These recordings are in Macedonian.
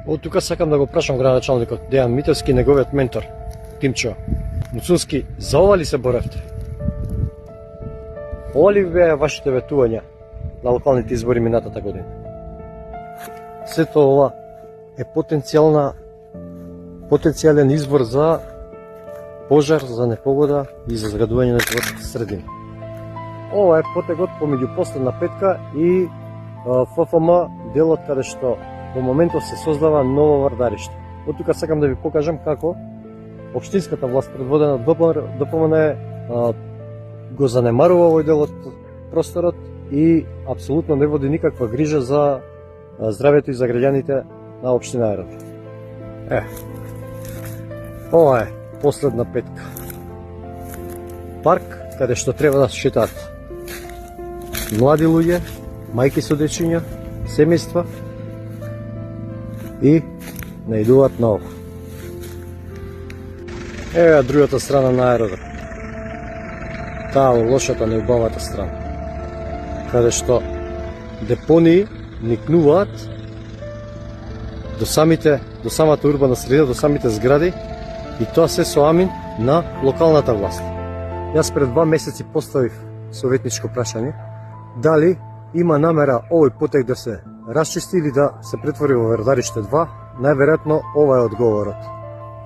Од тука сакам да го прашам градоначалникот Дејан Митевски, неговиот ментор Тимчо Муцунски, за ова ли се боревте? Ова ли беа вашите ветувања на локалните избори минатата година? Сето ова е потенцијален извор за пожар, за непогода и за загадување на животната средина. Ова е потегот помеѓу последна петка и ФФМ, делот каде што во моментот се создава ново вардариште. Од тука сакам да ви покажам како општинската власт предводена од ДПМН го занемарува овој дел од просторот и апсолутно не води никаква грижа за здравјето и за граѓаните на општина Ајрон. Ова е последна петка. Парк каде што треба да шетаат млади луѓе, мајки со дечиња, семејства и наидуваат на ова. Еве другата страна на аеродром. Таа лошата, неубавата страна, каде што депонии никнуваат до самата урбана средина, до самите згради, и тоа се со амин на локалната власт. Јас пред 2 месеци поставив советничко прашање дали има намера овој потек да се расчисти или да се претвори во Вардариште 2. Најверојатно ова е одговорот.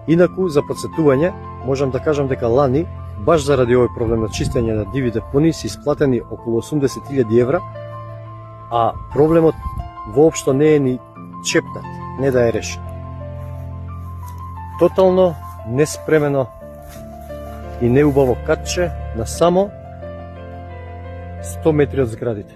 Инаку, за подсетување, можам да кажам дека лани, баш заради овој проблем на чистење на диви депонии, се исплатени околу 80.000 евра, а проблемот воопшто не е ни чепнат, не да е решен. Тотално неспремено и неубаво катче на само 100 метри од зградите.